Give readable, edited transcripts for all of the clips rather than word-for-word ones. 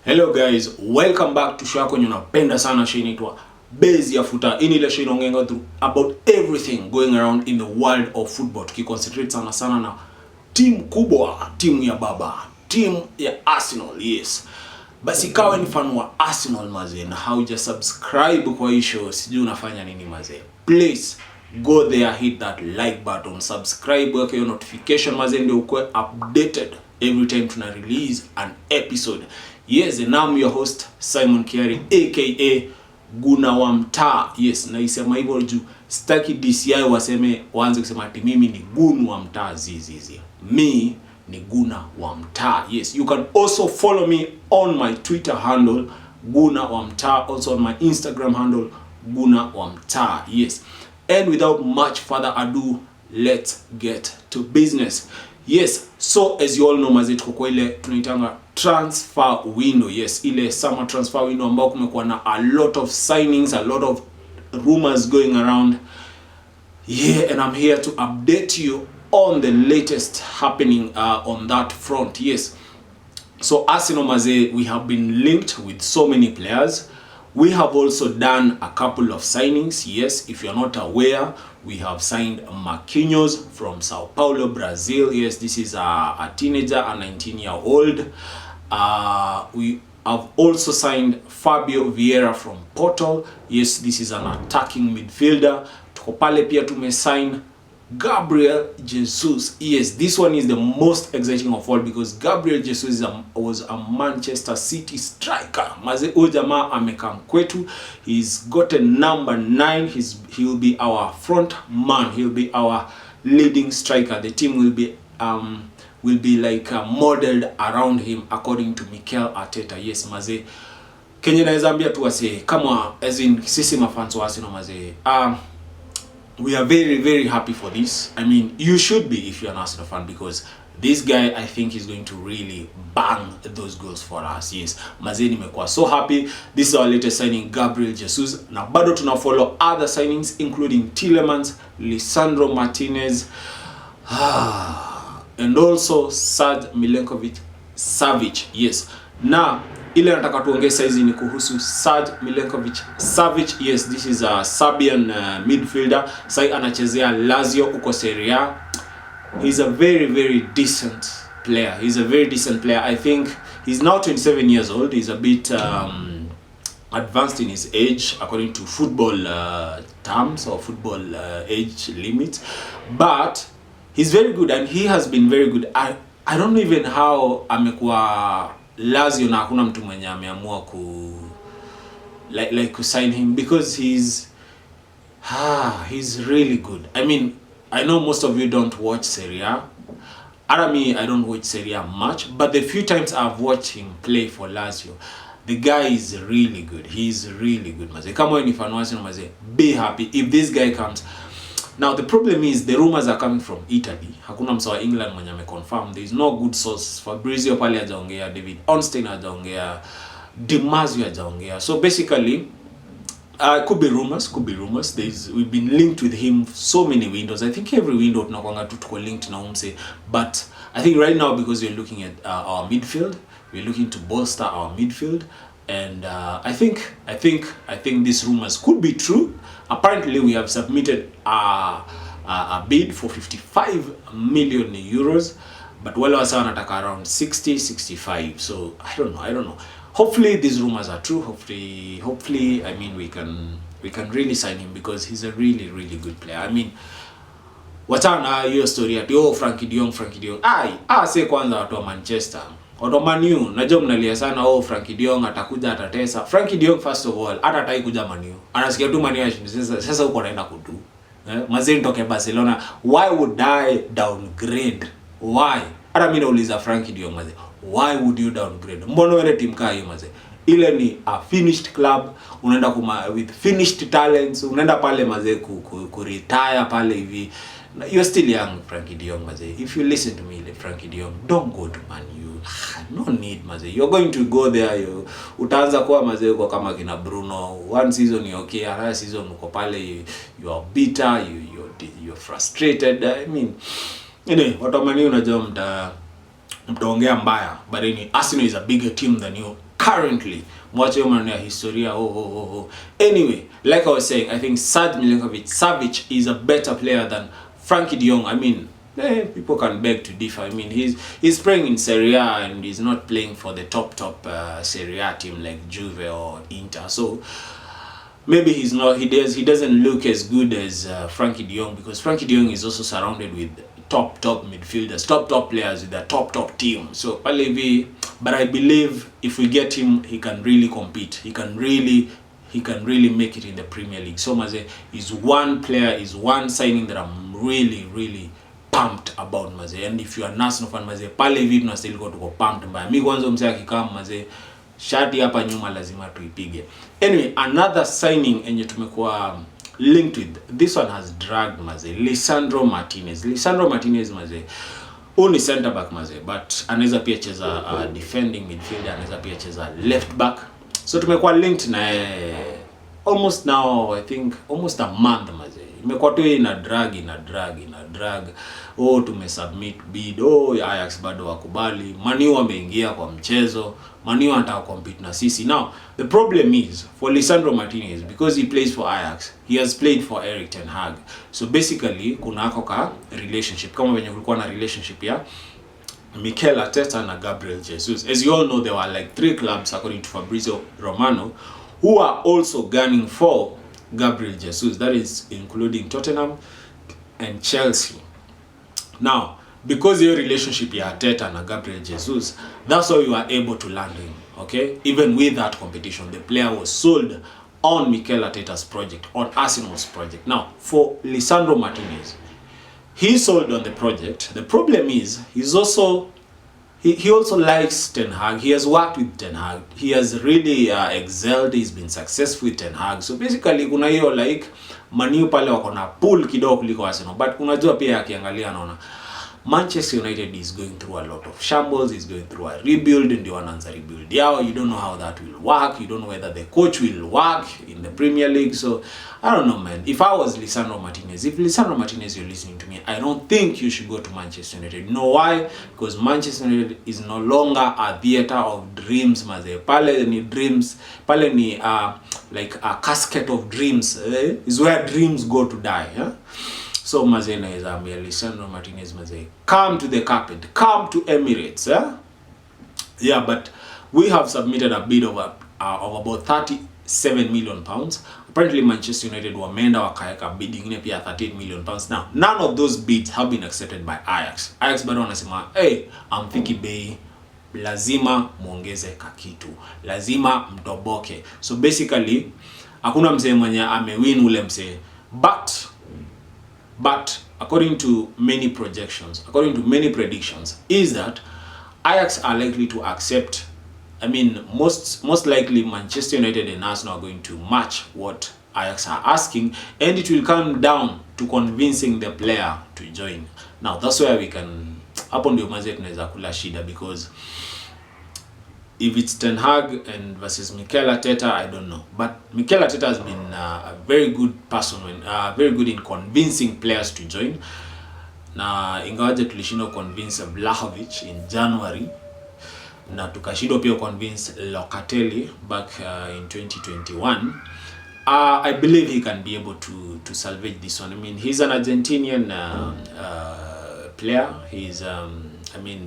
Hello guys, welcome back to show yako unapenda sana show inaitwa Baze ya Futaa. Ini ile show inaongelea about everything going around in the world of football. Tukiconcentrate sana na timu kubwa, timu ya baba, timu ya Arsenal. Yes. Basi kawa ni fan wa Arsenal mazee na hauja subscribe kwa hii show, sijui unafanya nini mazee. Please go there, hit that like button, subscribe, weka your notification mazee ndio ukue updated every time tuna release an episode. Yes, and I'm your host Simon Kiari aka Guna wa Mtaa. Yes, na isema hivyo juu sitaki DCI waanze kusema ati mimi ni Gunu wa Mtaa zizi. Me ni Guna wa Mtaa. Yes, you can also follow me on my Twitter handle Guna wa Mtaa, also on my Instagram handle Guna wa Mtaa. Yes. And without much further ado, let's get to business. Yes, so as you all know mazee tuko kwa ile tunaitanga transfer window. Yes, ile summer transfer window ambao kumekuwa na a lot of signings, a lot of rumors going around. Yeah, and I'm here to update you on the latest happening on that front. Yes. So Arsenal mazee, we have been linked with so many players. We have also done a couple of signings. Yes, if you're not aware, we have signed Marquinhos from Sao Paulo, Brazil. Yes, this is a teenager, a 19-year-old. We have also signed Fabio Vieira from Porto. Yes, this is an attacking midfielder. Tuko pale pia tumesign Gabriel Jesus. Yes, this one is the most exciting of all because Gabriel Jesus was a Manchester City striker. Maze jamaa amekam kwetu. He's got a number 9. He'll be our front man. He'll be our leading striker. The team will be like modeled around him according to Mikel Arteta. Yes, maze Kenya naweza ambia tu wase kama as in sisi mafans wa Arsenal maze. We are very happy for this. I mean, you should be if you're an Arsenal fan because this guy I think is going to really bang those goals for us. Yes, mazee nimekuwa so happy. This is our latest signing, Gabriel Jesus. Na bado tuna follow other signings including Tielemans, Lisandro Martinez, and also Sergej Milinkovic-Savic. Yes. Na ile nataka tuongee saizi ni kuhusu Sergej Milinkovic-Savic. Yes, this is a Serbian midfielder. Sai anachezea Lazio uko Serie A. He's a very decent player. He's a very decent player. I think he's now 27 years old. He's a bit advanced in his age according to football terms or football age limit. But he's very good and he has been very good. I don't know even how amekuwa Lazio na hakuna mtu mwenye ameamua ku sign him because he's really good. I mean, I know most of you don't watch Serie A. Me, I don't watch Serie A much, but the few times I've watched him play for Lazio, the guy is really good. He's really good, maze. Kama wewe ni fan wa Arsenal maze, be happy if this guy comes. Now the problem is the rumors are coming from Italy. Hakuna msawa England mwenye ameconfirm. There is no good source. Fabrizio pale hajaongea, David Ornstein hajaongea, Demazio hajaongea. So basically could be rumors. We've been linked with him so many windows. I think every window tunakwanga tu tuko linked na umse, but I think right now because we're looking at our midfield, we're looking to bolster our midfield. And I think these rumors could be true. Apparently, we have submitted a bid for 55 million euros, but wale wasa wanataka around 60-65. So I don't know. Hopefully these rumors are true. Hopefully, I mean we can really sign him because he's a really good player. I mean, watana hiyo story ati Frankie de Jong. Say kwanza watu wa Manchester. Man U, najua mnalia sana Frankie de Jong atakuja atatesa. Frankie de Jong first of all hatatai kuja Man U. Anasikia tu Man U sasa uko naenda kudu. Mazee nitoke Barcelona. Why would I downgrade? Why? Hata mimi nauliza Frankie de Jong mazee. Why would you downgrade? Mbona wewe team kaa hiyo mazee? Ile ni a finished club, unaenda with finished talents, unaenda pale mazee ku retire pale hivi. You're still young, Frankie de Jong mazee. If you listen to me, like Frankie de Jong, don't go to Man U. No need mazee. You're going to go there, utaanza kuwa mazee kwa kama kina Bruno. One season you okay, another season uko pale you are bitter, you're frustrated. I mean, watu wa Man U unajua mtaongea mbaya, but Arsenal is a bigger team than you. currently. Mwache yo maneno ya historia. Anyway, like I was saying, I think Sergej Milinkovic-Savic is a better player than Frankie de Jong. I mean, people can beg to differ. I mean, he's playing in Serie A and he's not playing for the top Serie A team like Juve or Inter. So maybe he doesn't look as good as Frankie de Jong, because Frankie de Jong is also surrounded with top midfielders, top players with a top team. So but I believe if we get him, he can really compete. He can really make it in the Premier League. So maze is one signing that I'm really pumped about maze. And if you are Arsenal fan maze, pale hivi tunastahili tuko pumped mbaya. Mimi kwanza msee akikama maze, shati hapa nyuma lazima tuipige. Anyway, another signing enye tumekuwa linked with, this one has dragged maze, Lisandro Martinez maze. Only center back maze, but anaweza pia cheza defending midfielder, anaweza pia cheza left back. So tumekuwa linked na almost now, I think almost a month maze. Imekuwa tu ina drag. Tumesubmit bid. Ajax bado wakubali. Man U wameingia kwa mchezo. Man U anataka compete na sisi. Now, the problem is for Lisandro Martinez, because he plays for Ajax, he has played for Erik ten Hag. So basically kuna ako ka relationship kama venye kulikuwa na relationship ya Mikel Arteta na Gabriel Jesus. As you all know, there were like 3 clubs according to Fabrizio Romano who are also gunning for Gabriel Jesus. That is including Tottenham and Chelsea. Now, because your relationship ya Arteta na Gabriel Jesus, that's why we were able to land him. Okay, even with that competition, the player was sold on Mikel Arteta's project, on Arsenal's project. Now, for Lisandro Martinez, he's sold on the project. The problem is he also likes Ten Hag. He has worked with Ten Hag. He has really excelled. He's been successful with Ten Hag. So basically kuna hiyo like Man U pale wako na pool kidogo kuliko Arsenal. But unajua pia akiangalia anaona Manchester United is going through a lot of shambles, is going through a rebuild, and you want to rebuild. Yeah, you don't know how that will work. You don't know whether the coach will work in the Premier League. So, I don't know, man. If I was Lisandro Martinez, you're listening to me, I don't think you should go to Manchester United. You know why? Because Manchester United is no longer a theater of dreams, maze. Pale ni like a casket of dreams. Is where dreams go to die. Yeah? So mazena is Lisandro Martinez maze, come to the carpet, come to Emirates. Yeah, but we have submitted a bid of about 37 million pounds. Apparently Manchester United wameenda wakaeka bid ingine pia 38 million pounds. Now, none of those bids have been accepted by Ajax. Ajax bado wanasema, amfiki bei, lazima muongeze kakitu, lazima mtoboke. So basically hakuna msee mwenye amewin ule msee. But according to many predictions, is that Ajax are likely to accept. I mean, most likely Manchester United and Arsenal are going to match what Ajax are asking, and it will come down to convincing the player to join. Now that's where we can hapo ndio maze tunaweza kula shida, because if it's Ten Hag and versus Mikel Arteta, I don't know. But Mikel Arteta has been a very good person, very good in convincing players to join. Na ingawaje tulishindwa convince Vlahovic in January, na tukashindwa pia convince Locatelli back in 2021. I believe he can be able to salvage this one. I mean, he's an Argentinian player. He's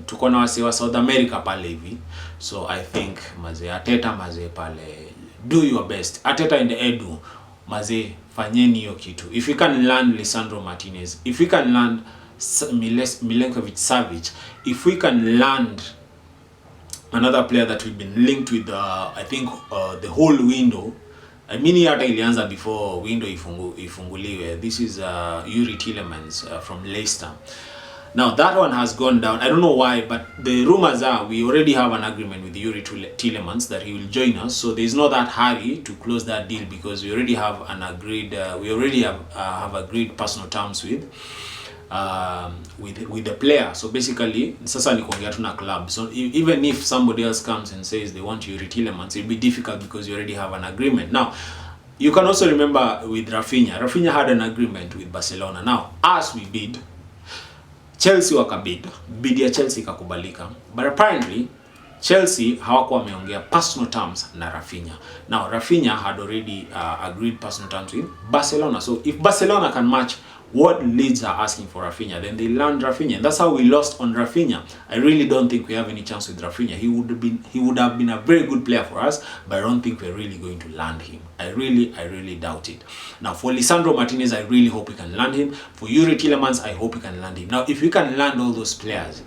tuko na wase wa South America pale hivi. So I think maze Arteta maze pale, do your best. Arteta in the Edu maze, fanyeni hiyo kitu. If we can land Lisandro Martinez, if we can land Milinkovic-Savic, if we can land another player that we've been linked with I think the whole window. I mean hata ilianza before window ifunguliwe. This is Yuri Tielemans from Leicester. Now that one has gone down. I don't know why, but the rumors are we already have an agreement with Yuri Tielemans that he will join us. So there is no that hurry to close that deal, because we already have an agreed. We already have agreed personal terms with the player. So basically, sasa ni kuongea tu na club. So even if somebody else comes and says they want Yuri Tielemans, it'll be difficult because you already have an agreement. Now, you can also remember with Rafinha. Rafinha had an agreement with Barcelona. Now, as we bid, Chelsea wakabid ya Chelsea ikakubalika, but apparently Chelsea hawakuwa wameongea personal terms na Rafinha. Now Rafinha had already agreed personal terms with Barcelona. So if Barcelona can match what Leeds are asking for Rafinha, then they land Rafinha. And that's how we lost on Rafinha. I really don't think we have any chance with Rafinha. He would have been a very good player for us, but I don't think we're really going to land him. I really doubt it. Now for Lisandro Martinez, I really hope we can land him. For Yuri Tielemans, I hope we can land him. Now if we can land all those players,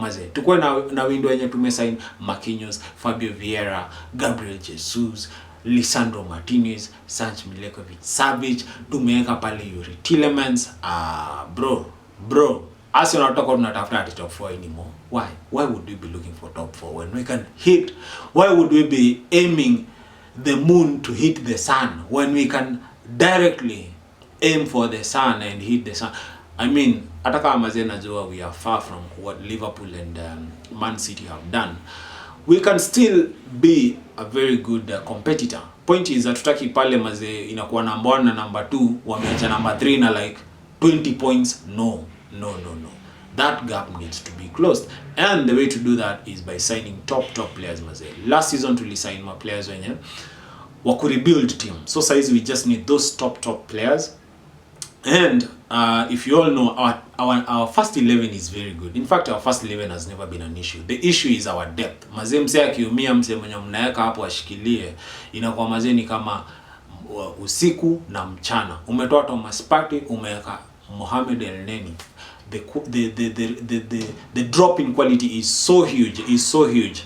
maze tukue na window yenye tumesign Marquinhos, Fabio Vieira, Gabriel Jesus, Lisandro Martinez, Sergej Milinkovic-Savic, tumeweka pale Yuri Tielemans. Bro, Arsenal talk about not after top 4 anymore. Why would we be looking for top 4 when we can hit? Why would we be aiming the moon to hit the sun when we can directly aim for the sun and hit the sun? I mean, ataka amazena najua we are far from what Liverpool and Man City have done. We can still be a very good competitor. Point is hatutaki pale maze inakuwa number 1 na number 2 wameacha number 3 na like 20 points. No. That gap needs to be closed, and the way to do that is by signing top players maze. Last season tulisign ma players wenye wa ku rebuild team. So size we just need those top players. And if you all know, our first 11 is very good. In fact, our first 11 has never been an issue. The issue is our depth. Mazee mse akiumia, mse mwenye mnaweka hapo ashikilie, inakuwa mazee ni kama usiku na mchana. Umetoa Thomas Partey, umeweka Mohamed El Neni. The drop in quality is so huge.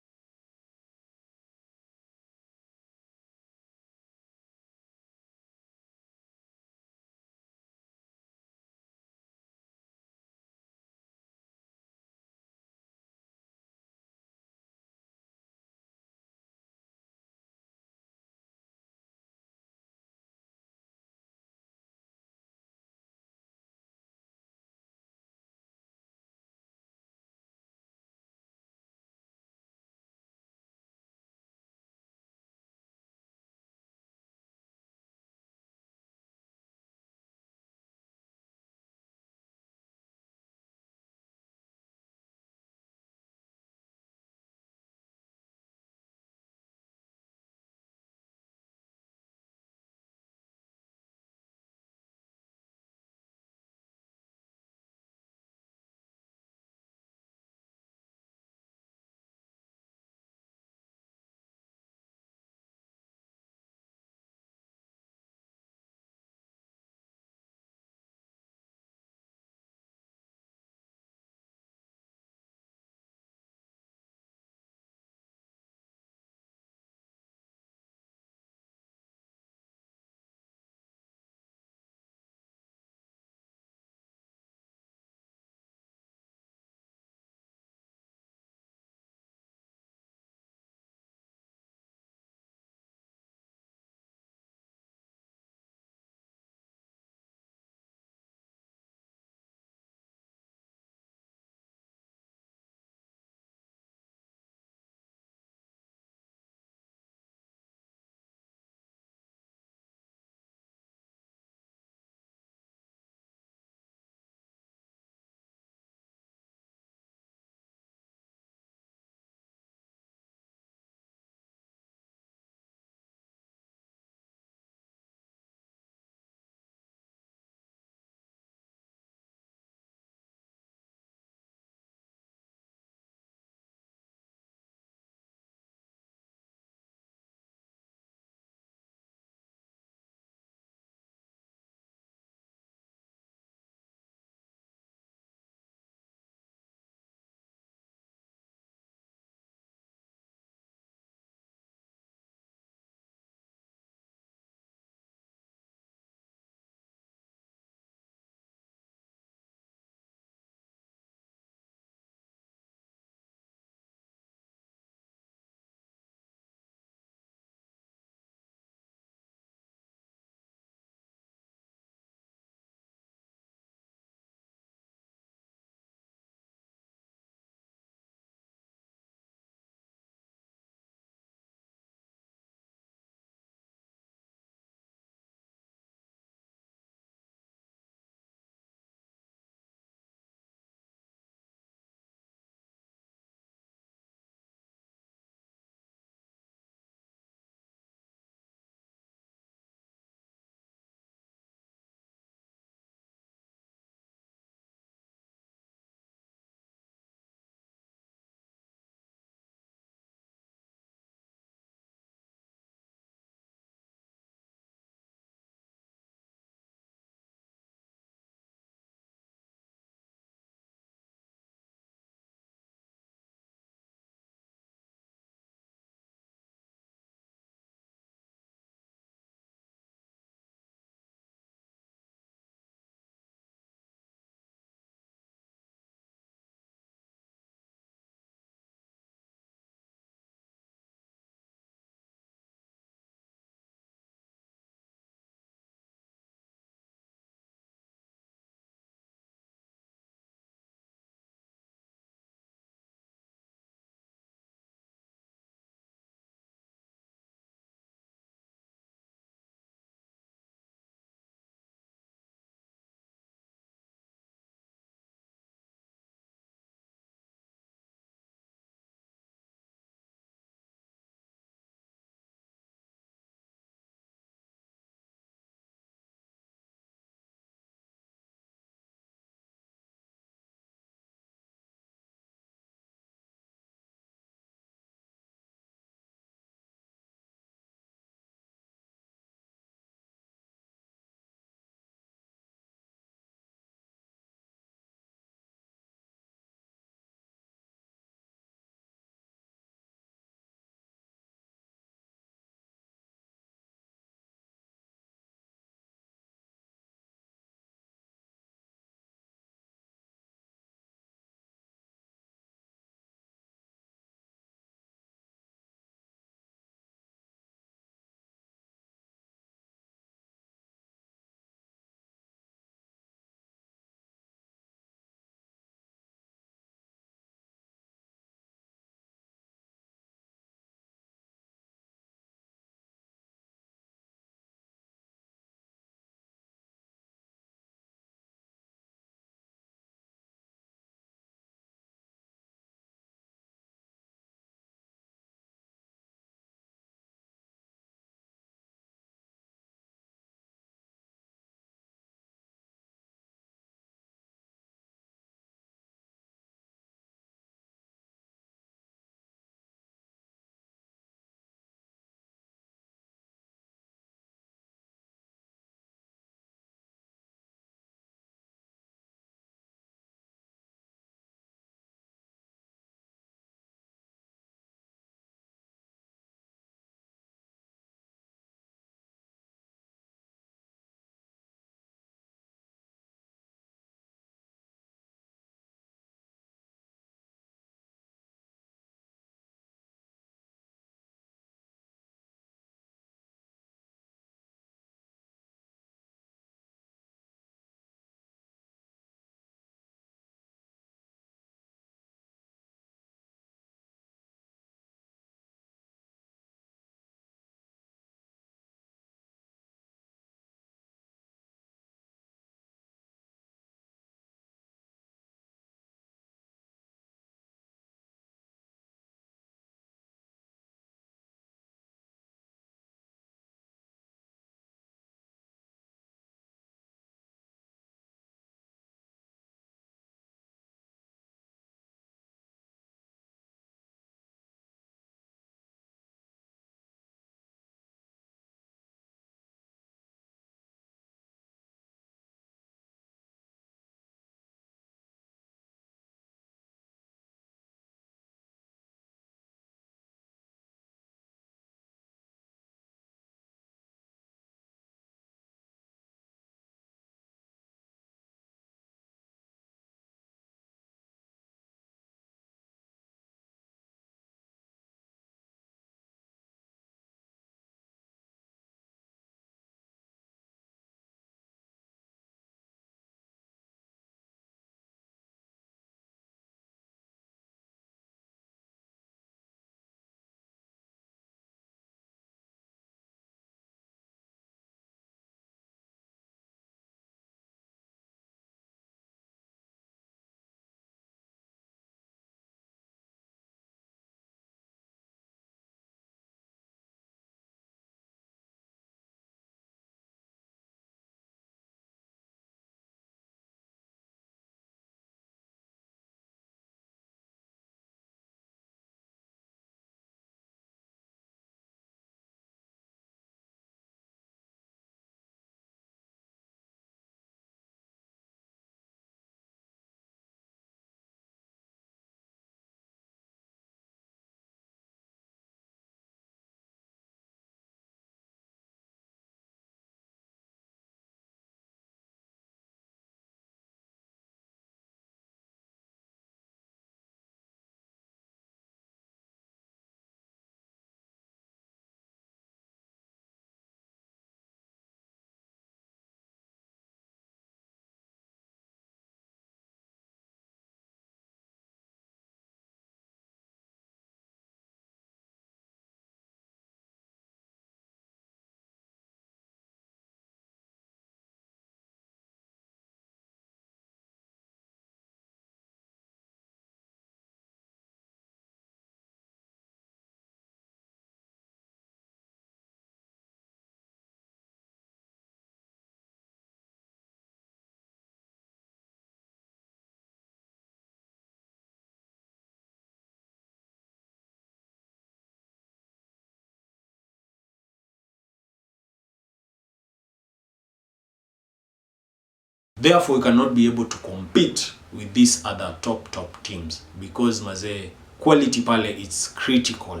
therefore we cannot be able to compete with these other top teams, because maze quality pale, it's critical.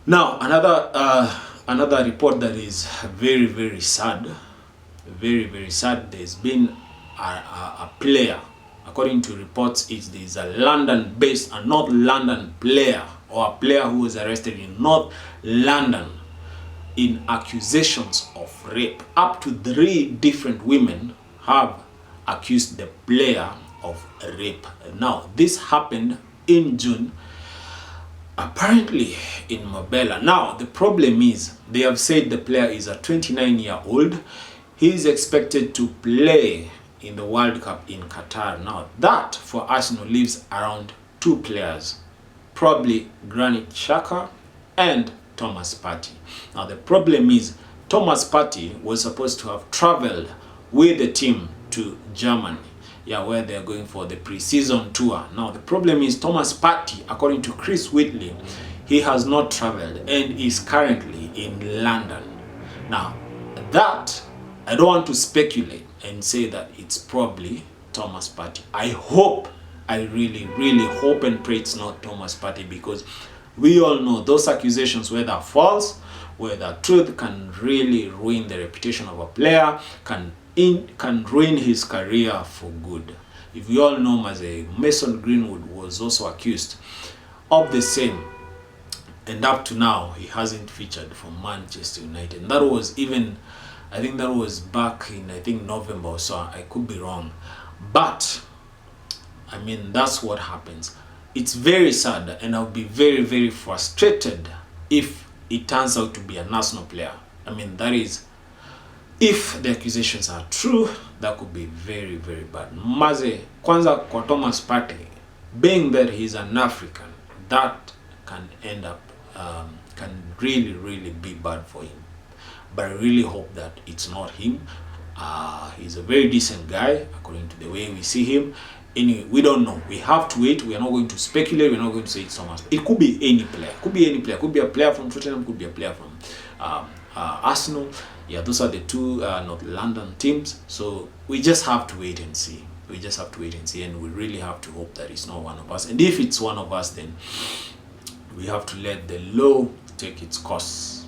Now another report that is very sad, very sad. There's been a player, according to reports, there's a London-based and North London player, or a player who was arrested in North London in accusations of rape. Up to 3 different women have accused the player of rape. Now, this happened in June, apparently in Marbella. Now, the problem is, they have said the player is a 29-year-old. He is expected to play in the World Cup in Qatar. Now, that for Arsenal leaves around 2 players, probably Granit Xhaka and Thomas Partey. Now, the problem is, Thomas Partey was supposed to have traveled with the team to Germany, where they're going for the pre-season tour. Now, the problem is, Thomas Partey, according to Chris Whitley, he has not traveled and is currently in London. Now, that, I don't want to speculate and say that it's probably Thomas Partey. I really hope and pray it's not Thomas Partey, because we all know those accusations, whether false, whether truth, can really ruin the reputation of a player, can ruin his career for good. If we all know, Mason Greenwood was also accused of the same, and up to now he hasn't featured for Manchester United. And that was even, I think that was back in, November or so. I could be wrong, but that's what happens. It's very sad, and I'll be very frustrated if it turns out to be an Arsenal player. That is, if the accusations are true, that could be very bad. Kwanza kwa Thomas Partey, being that he's an African, that can end up, can really be bad for him. But I really hope that it's not him. He's a very decent guy, according to the way we see him. Anyway, we don't know. We have to wait. We are not going to speculate. We're not going to say it's Thomas. It could be any player. Could be a player from Tottenham. Could be a player from Arsenal. Those are the 2 North London teams. So we just have to wait and see. And we really have to hope that it's not one of us. And if it's one of us, then we have to let the law take its course.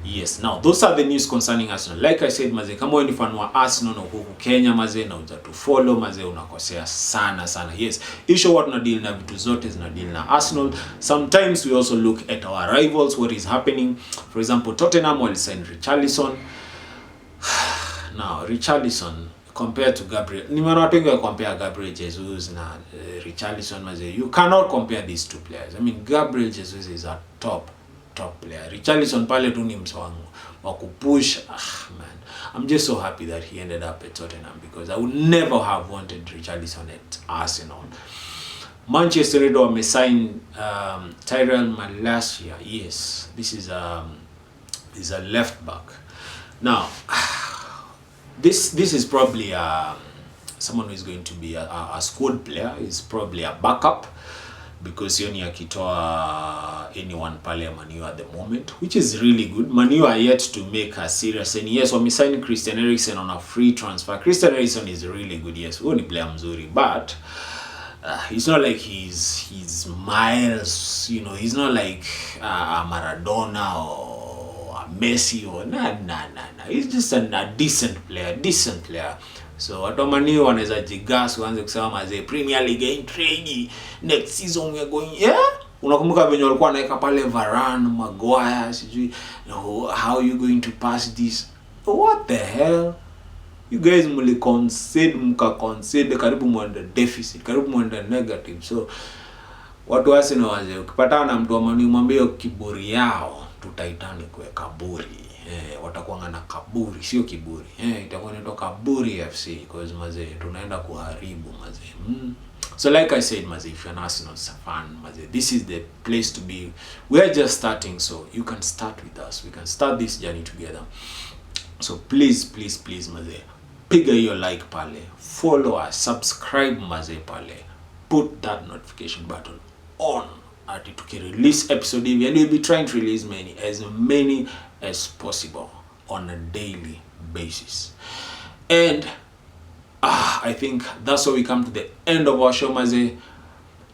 Yes, now those are the news concerning Arsenal. Like I said, kama wewe ni fan wa Arsenal na huku Kenya na uja follow unakosea sana. Yes, issue what na deal na vitu zote zina deal na Arsenal. Sometimes we also look at our rivals, what is happening. For example, Tottenham will sign Richarlison. Now, Richarlison compared to Gabriel, nimeona watu wengi compare Gabriel Jesus na Richarlison. You cannot compare these 2 players. Gabriel Jesus is a top player. Richarlison pale tu ni mswangu wa kupush. Man, I'm just so happy that he ended up at Tottenham, because I would never have wanted Richarlison at Arsenal. Manchester United wamesign Tyrell Malacia. Yes, this is a left back. Now, this is probably someone who is going to be a squad player. Is probably a backup, because sioni akitoa anyone pale Manu at the moment, which is really good. Manu are yet to make a serious, and yes, wamesign Christian Eriksen on a free transfer. Christian Eriksen is really good, yes, huyo ni player mzuri, but it's not like he's miles, he's not like a Maradona or a Messi or nah. He's just a decent player. So watomani wanaweza jigas waanze kusema maze Premier League in trade next season we are going. Unakumbuka venye walikuwa naika pale Varane, Maguire, sijui how you going to pass this? What the hell? You guys mka-concede karibu mwenda deficit, karibu mwenda negative. So watu Arsenal waje ukipatana na mtu wa Man U mwambie kiburi yao tutaitani kwa kaburi. Watakuwa na kaburi, sio kiburi. Itakuwa ni kaburi FC, because maze tunaenda kuharibu maze. So like I said, maze, if you're an Arsenal fan, maze, this is the place to be. We are just starting, so you can start with us. We can start this journey together. So please maze, piga your like pale, follow us, subscribe maze pale, put that notification button on ati tukirelease episode hivi, and we'll be trying to release as many as possible on a daily basis. And I think that's where we come to the end of our show, Maze.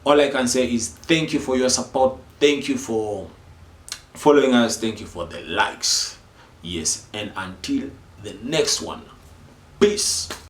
All I can say is thank you for your support. Thank you for following us. Thank you for the likes. Yes, and until the next one, peace.